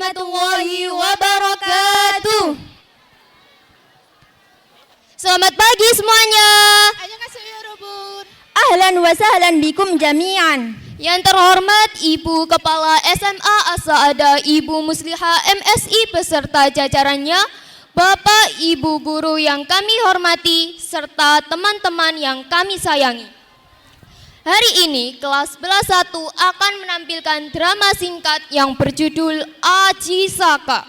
warahmatullahi wabarakatuh. Selamat pagi semuanya. Annyeonghaseyo 여러분. Ahlan wa sahlan bikum jami'an. Yang terhormat Ibu Kepala SMA As-Sa'adah Ibu Muslihah MSI beserta jajarannya, Bapak Ibu guru yang kami hormati, serta teman-teman yang kami sayangi. Hari ini kelas belas 1 akan menampilkan drama singkat yang berjudul Aji Saka.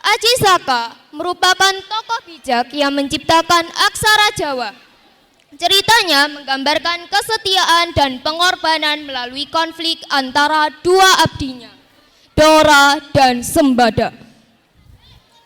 Aji Saka merupakan tokoh bijak yang menciptakan aksara Jawa. Ceritanya menggambarkan kesetiaan dan pengorbanan melalui konflik antara dua abdinya, Dora dan Sembada,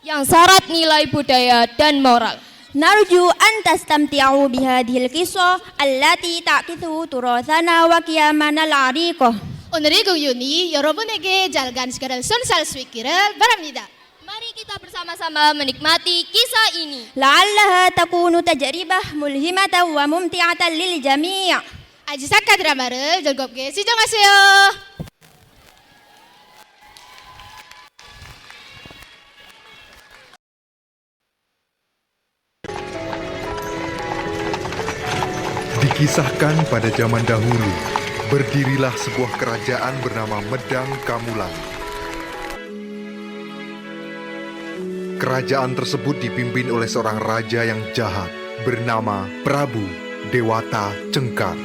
yang syarat nilai budaya dan moral. Narju an tastamti'u bihadhil qissah allati ta'kithu turathana wa qiyamana al-ariqah. 오늘의 공연이 여러분에게 잘간 시간을 선사할 수 있기를 바랍니다. Mari kita bersama-sama menikmati kisah ini. La'allaha takunu tajribah mulhimatan wa mumti'atan lil jami'. 아지사카 드라마를 즐겁게 시청하세요. Dikisahkan pada zaman dahulu, berdirilah sebuah kerajaan bernama Medang Kamulan. Kerajaan tersebut dipimpin oleh seorang raja yang jahat bernama Prabu Dewata Cengkar.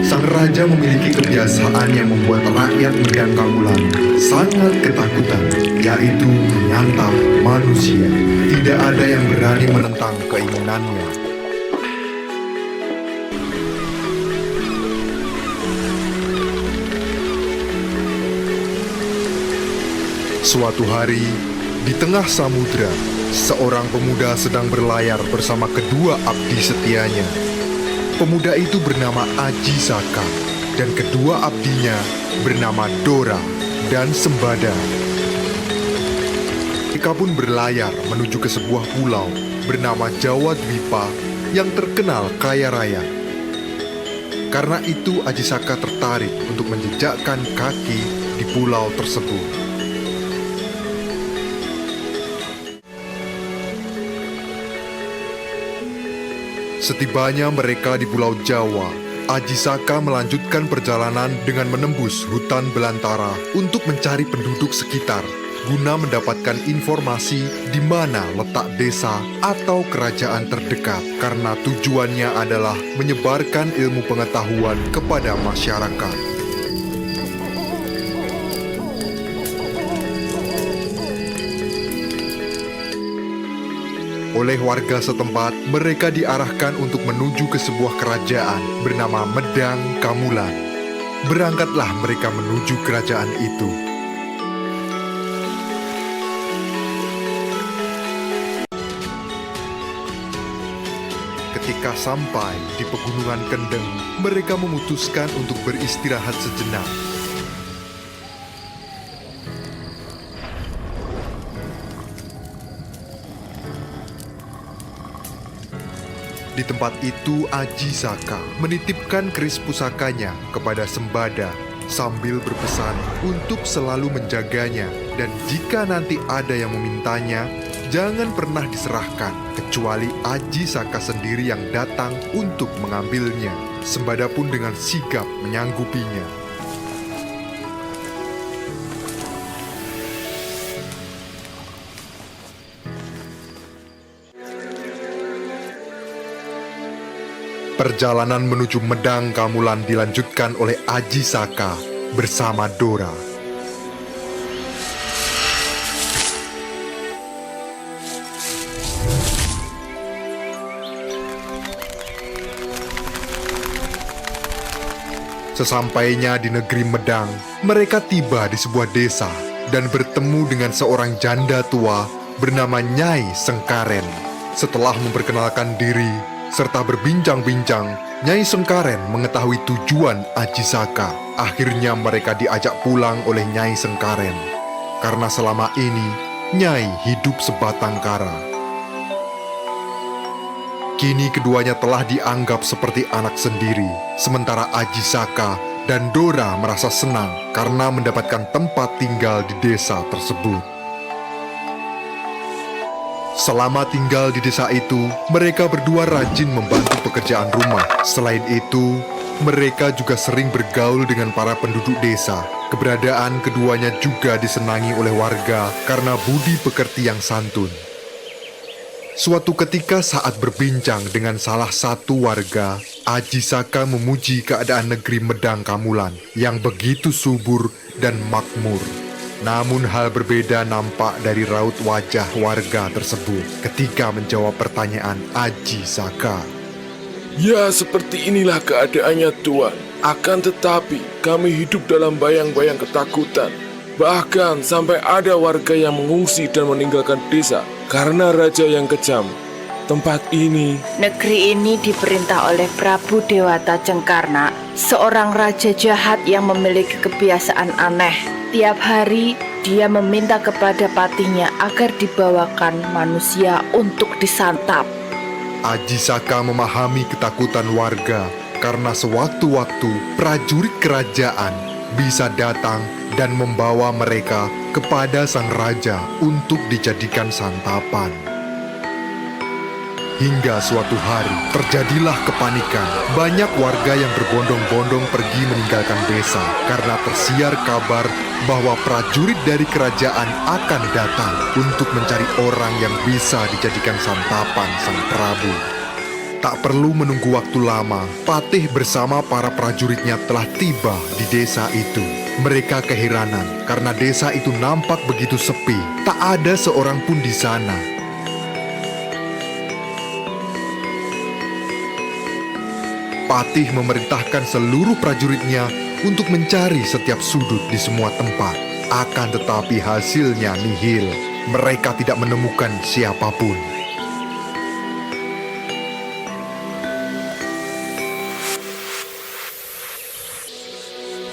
Sang raja memiliki kebiasaan yang membuat rakyat Medang Kamulan sangat ketakutan, yaitu menyantap manusia. Tidak ada yang berani menentang keinginannya. Suatu hari, di tengah samudra, seorang pemuda sedang berlayar bersama kedua abdi setianya. Pemuda itu bernama Aji Saka, dan kedua abdinya bernama Dora dan Sembada. Mereka pun berlayar menuju ke sebuah pulau bernama Jawa Dwipa yang terkenal kaya raya. Karena itu Aji Saka tertarik untuk menjejakkan kaki di pulau tersebut. Setibanya mereka di Pulau Jawa, Aji Saka melanjutkan perjalanan dengan menembus hutan belantara untuk mencari penduduk sekitar, guna mendapatkan informasi di mana letak desa atau kerajaan terdekat, karena tujuannya adalah menyebarkan ilmu pengetahuan kepada masyarakat. Oleh warga setempat, mereka diarahkan untuk menuju ke sebuah kerajaan bernama Medang Kamulan. Berangkatlah mereka menuju kerajaan itu. Ketika sampai di pegunungan Kendeng, mereka memutuskan untuk beristirahat sejenak. Di tempat itu, Aji Saka menitipkan keris pusakanya kepada Sembada sambil berpesan untuk selalu menjaganya, dan jika nanti ada yang memintanya, jangan pernah diserahkan kecuali Aji Saka sendiri yang datang untuk mengambilnya. Sembada pun dengan sigap menyanggupinya. Perjalanan menuju Medang Kamulan dilanjutkan oleh Aji Saka bersama Dora. Sesampainya di negeri Medang, mereka tiba di sebuah desa dan bertemu dengan seorang janda tua bernama Nyai Sengkaren. Setelah memperkenalkan diri serta berbincang-bincang, Nyai Sengkaren mengetahui tujuan Aji Saka. Akhirnya mereka diajak pulang oleh Nyai Sengkaren, karena selama ini Nyai hidup sebatang kara. Kini keduanya telah dianggap seperti anak sendiri, sementara Aji Saka dan Dora merasa senang karena mendapatkan tempat tinggal di desa tersebut. Selama tinggal di desa itu, mereka berdua rajin membantu pekerjaan rumah. Selain itu, mereka juga sering bergaul dengan para penduduk desa. Keberadaan keduanya juga disenangi oleh warga karena budi pekerti yang santun. Suatu ketika saat berbincang dengan salah satu warga, Aji Saka memuji keadaan negeri Medang Kamulan yang begitu subur dan makmur. Namun hal berbeda nampak dari raut wajah warga tersebut ketika menjawab pertanyaan Aji Saka. Ya, seperti inilah keadaannya, Tuan. Akan tetapi, kami hidup dalam bayang-bayang ketakutan. Bahkan sampai ada warga yang mengungsi dan meninggalkan desa karena raja yang kejam. Tempat ini, Negeri ini diperintah oleh Prabu Dewata Cengkarna, seorang raja jahat yang memiliki kebiasaan aneh. Tiap hari dia meminta kepada patinya agar dibawakan manusia untuk disantap. Aji Saka memahami ketakutan warga karena sewaktu-waktu prajurit kerajaan bisa datang dan membawa mereka kepada sang raja untuk dijadikan santapan. Hingga suatu hari terjadilah kepanikan. Banyak warga yang berbondong-bondong pergi meninggalkan desa karena tersiar kabar bahwa prajurit dari kerajaan akan datang untuk mencari orang yang bisa dijadikan santapan sang prabu. Tak perlu menunggu waktu lama, Patih bersama para prajuritnya telah tiba di desa itu. Mereka keheranan karena desa itu nampak begitu sepi, tak ada seorang pun di sana. Patih memerintahkan seluruh prajuritnya untuk mencari setiap sudut di semua tempat. Akan tetapi hasilnya nihil. Mereka tidak menemukan siapapun.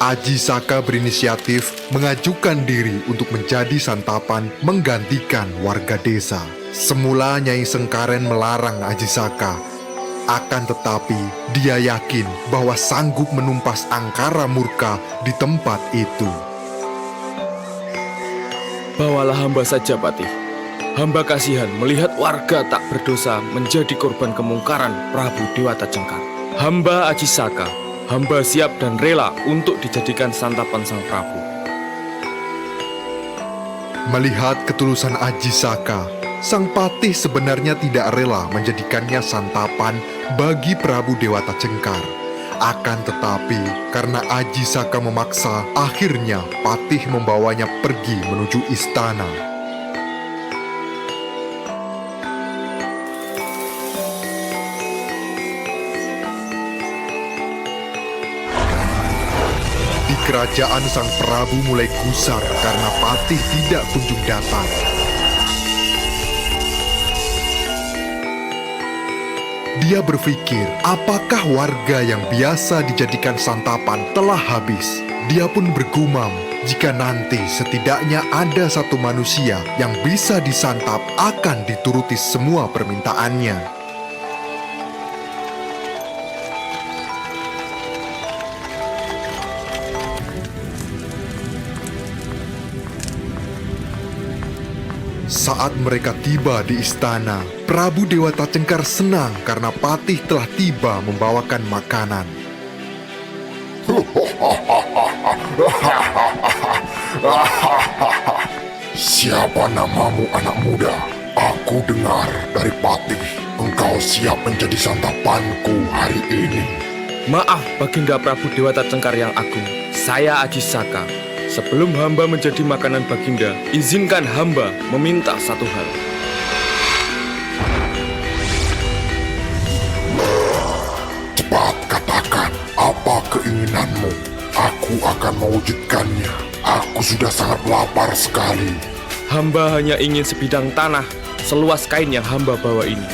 Aji Saka berinisiatif mengajukan diri untuk menjadi santapan menggantikan warga desa. Semula Nyai Sengkaren melarang Aji Saka. Akan tetapi, dia yakin bahwa sanggup menumpas angkara murka di tempat itu. bawalah hamba saja, Patih. Hamba kasihan melihat warga tak berdosa menjadi korban kemungkaran Prabu Dewata Cengkar. Hamba Aji Saka, hamba siap dan rela untuk dijadikan santapan sang Prabu. Melihat ketulusan Aji Saka, sang patih sebenarnya tidak rela menjadikannya santapan bagi Prabu Dewata Cengkar. Akan tetapi, karena Aji Saka memaksa, akhirnya patih membawanya pergi menuju istana. Di kerajaan sang Prabu mulai gusar karena patih tidak kunjung datang. Dia berpikir, apakah warga yang biasa dijadikan santapan telah habis? Dia pun bergumam, jika nanti setidaknya ada satu manusia yang bisa disantap akan dituruti semua permintaannya. Saat mereka tiba di istana, Prabu Dewata Cengkar senang karena patih telah tiba membawakan makanan. Siapa namamu, anak muda? Aku dengar dari patih, engkau siap menjadi santapanku hari ini. Maaf, Baginda Prabu Dewata Cengkar yang agung. Saya Aji Saka. Sebelum hamba menjadi makanan Baginda, izinkan hamba meminta satu hal. Cepat katakan, apa keinginanmu? Aku akan mewujudkannya. Aku sudah sangat lapar sekali. Hamba hanya ingin sebidang tanah seluas kain yang hamba bawa ini.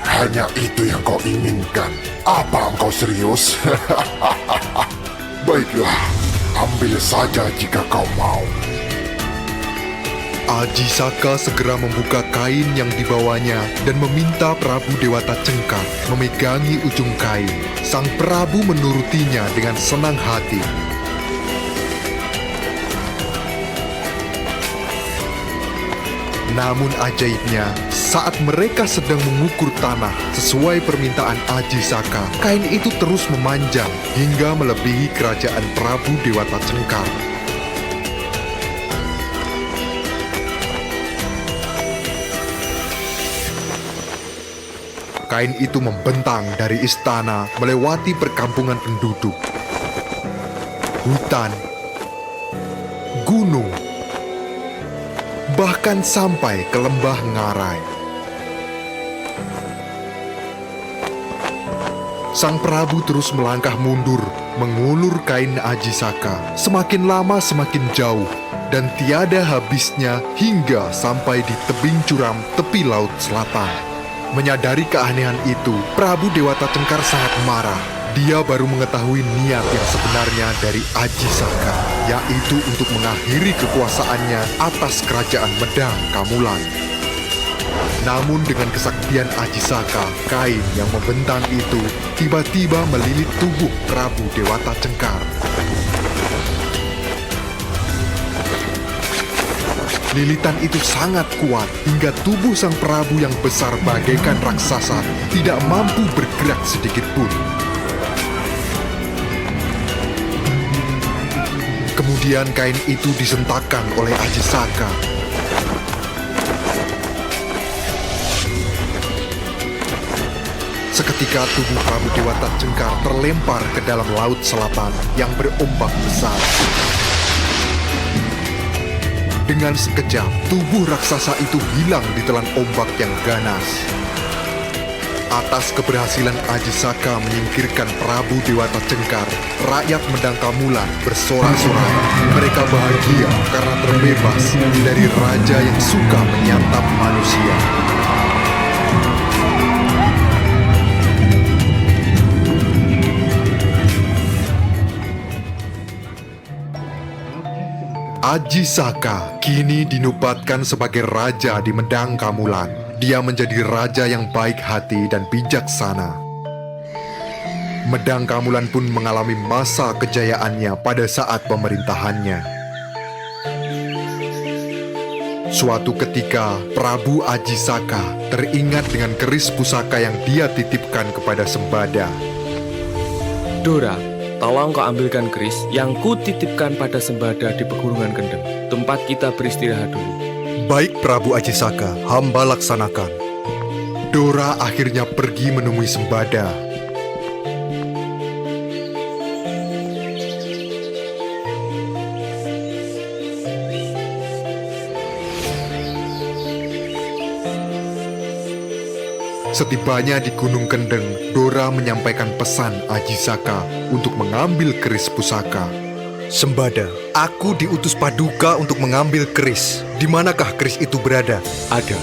Hanya itu yang kau inginkan. Apa engkau serius? Baiklah, ambil saja jika kau mau. Aji Saka segera membuka kain yang dibawanya dan meminta Prabu Dewata Cengkar memegangi ujung kain. Sang Prabu menurutinya dengan senang hati. Namun ajaibnya, saat mereka sedang mengukur tanah sesuai permintaan Aji Saka, kain itu terus memanjang hingga melebihi kerajaan Prabu Dewata Cengkar. Kain itu membentang dari istana melewati perkampungan penduduk, hutan, gunung, bahkan sampai ke lembah Ngarai. Sang Prabu terus melangkah mundur, mengulur kain Ajisaka. Semakin lama semakin jauh, dan tiada habisnya hingga sampai di tebing curam tepi laut selatan. Menyadari keanehan itu, Prabu Dewata Cengkar sangat marah. Dia baru mengetahui niat yang sebenarnya dari Ajisaka, yaitu untuk mengakhiri kekuasaannya atas kerajaan Medang Kamulan. Namun dengan kesaktian Ajisaka, kain yang membentang itu tiba-tiba melilit tubuh Prabu Dewata Cengkar. Lilitan itu sangat kuat hingga tubuh sang Prabu yang besar bagaikan raksasa tidak mampu bergerak sedikit pun. Kemudian kain itu disentakkan oleh Ajisaka. Seketika tubuh Prabu Dewata Cengkar terlempar ke dalam laut selatan yang berombak besar. Dengan sekejap, tubuh raksasa itu hilang ditelan ombak yang ganas. Atas keberhasilan Ajisaka menyingkirkan Prabu Dewata Cengkar, rakyat Medang Kamulan bersorak-sorai. Mereka bahagia karena terbebas dari raja yang suka menyantap manusia. Ajisaka kini dinobatkan sebagai raja di Medang Kamulan. Dia menjadi raja yang baik hati dan bijaksana. Medang Kamulan pun mengalami masa kejayaannya pada saat pemerintahannya. Suatu ketika, Prabu Ajisaka teringat dengan keris pusaka yang dia titipkan kepada Sembada. Dora, tolong kau ambilkan keris yang ku titipkan pada Sembada di Pegunungan Kendeng, tempat kita beristirahat dulu. Baik Prabu Ajisaka, hamba laksanakan. Dora akhirnya pergi menemui Sembada. Setibanya di Gunung Kendeng, Dora menyampaikan pesan Ajisaka untuk mengambil keris pusaka. Sembada, aku diutus Paduka untuk mengambil keris. Di manakah keris itu berada? Ada,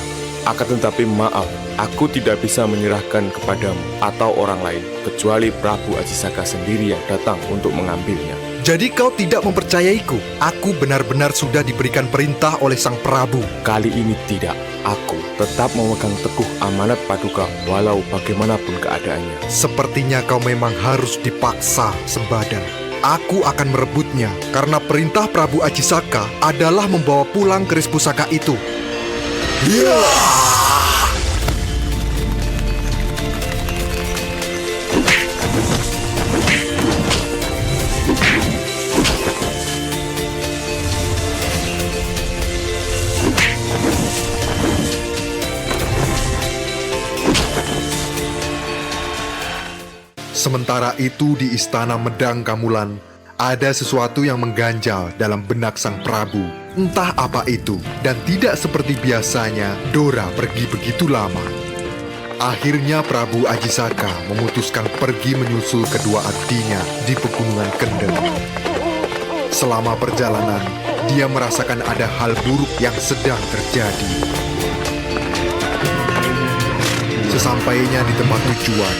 akan tetapi maaf, aku tidak bisa menyerahkan kepadamu atau orang lain, kecuali Prabu Ajisaka sendiri yang datang untuk mengambilnya. Jadi kau tidak mempercayaiku? Aku benar-benar sudah diberikan perintah oleh Sang Prabu. Kali ini tidak, aku tetap memegang teguh amanat Paduka walau bagaimanapun keadaannya. Sepertinya kau memang harus dipaksa, Sembada. Aku akan merebutnya karena perintah Prabu Ajisaka adalah membawa pulang keris pusaka itu. Sementara itu di istana Medang Kamulan, ada sesuatu yang mengganjal dalam benak Sang Prabu. Entah apa itu, dan tidak seperti biasanya, Dora pergi begitu lama. Akhirnya Prabu Ajisaka memutuskan pergi menyusul kedua abdinya di Pegunungan Kendeng. Selama perjalanan, dia merasakan ada hal buruk yang sedang terjadi. Sesampainya di tempat tujuan,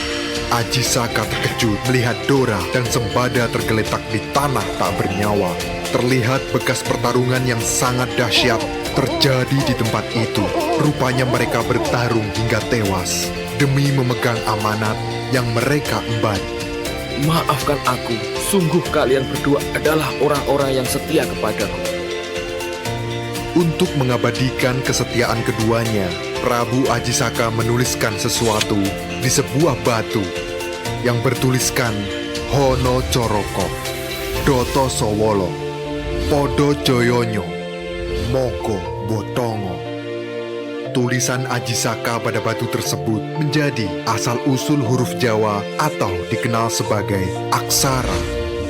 Ajisaka terkejut melihat Dora dan Sembada tergeletak di tanah tak bernyawa. Terlihat bekas pertarungan yang sangat dahsyat terjadi di tempat itu. Rupanya mereka bertarung hingga tewas demi memegang amanat yang mereka emban. Maafkan aku, sungguh kalian berdua adalah orang-orang yang setia kepadaku. Untuk mengabadikan kesetiaan keduanya, Prabu Ajisaka menuliskan sesuatu di sebuah batu yang bertuliskan Hono Coroko, Doto Sowolo, Podo Joyonyo, Moko Botongo. Tulisan Ajisaka pada batu tersebut menjadi asal-usul huruf Jawa atau dikenal sebagai aksara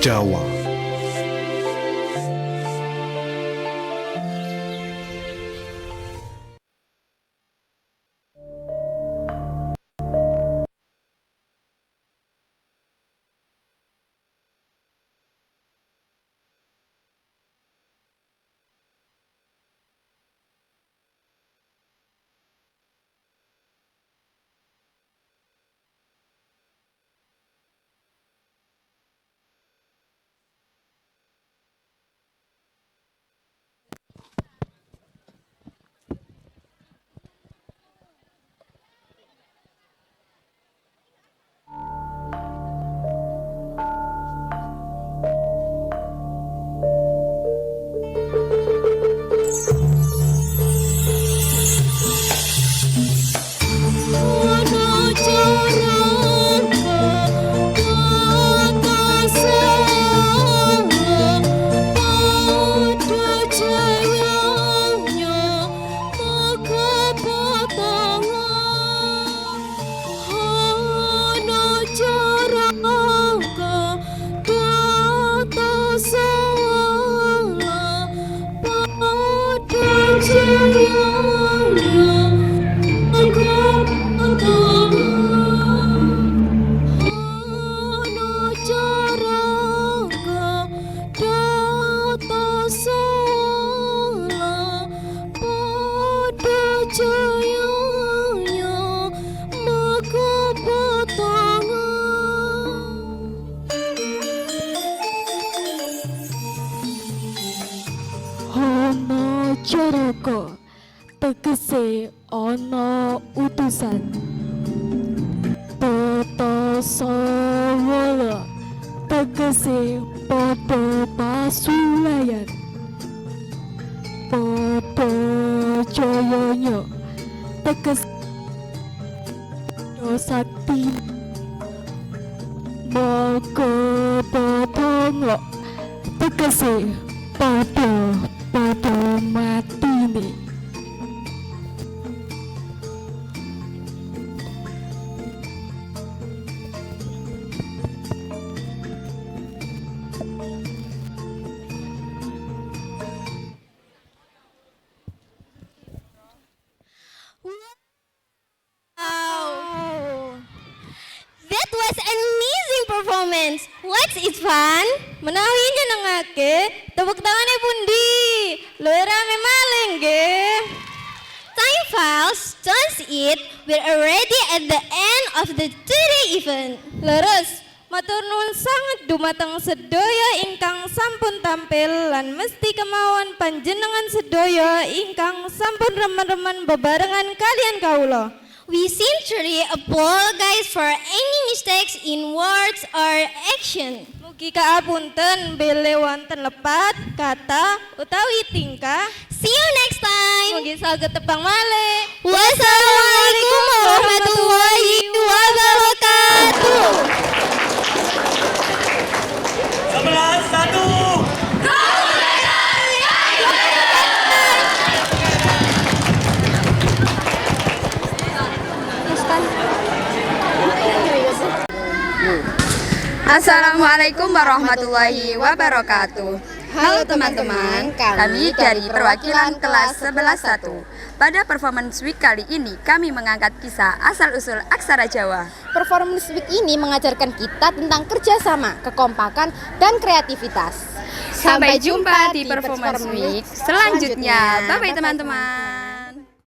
Jawa. Ana caraka tegese ana utusan. Tata sawala tegese padha pasulayan. Padha jayanya tegese sakti. Maka padha tegese padha mati nih. That was an amazing performance. What's it fun? Menawi nyenengake, tepuk tangannya pundi. Luwih rame malih nggih. Time flies, don't it? We're already at the end of the today event. Leres, matur nuwun sanget dumateng sedaya ingkang sampun tampil lan mesti kemauan panjenengan sedaya ingkang sampun remen-remen bebarengan kalian kaula. We sincerely apologize for any mistakes in words or action. Mugi kaapunten bele wonten lepat, kata utawi tingkah. See you next time. Mugi saged tepang malih. Wassalamualaikum warahmatullahi wabarakatuh. 11-1. Assalamualaikum warahmatullahi wabarakatuh. Halo teman-teman, kami dari perwakilan kelas 11-1. Pada Performance Week kali ini kami mengangkat kisah asal-usul aksara Jawa. Performance Week ini mengajarkan kita tentang kerjasama, kekompakan, dan kreativitas. Sampai jumpa di Performance Week selanjutnya. Bye-bye teman-teman.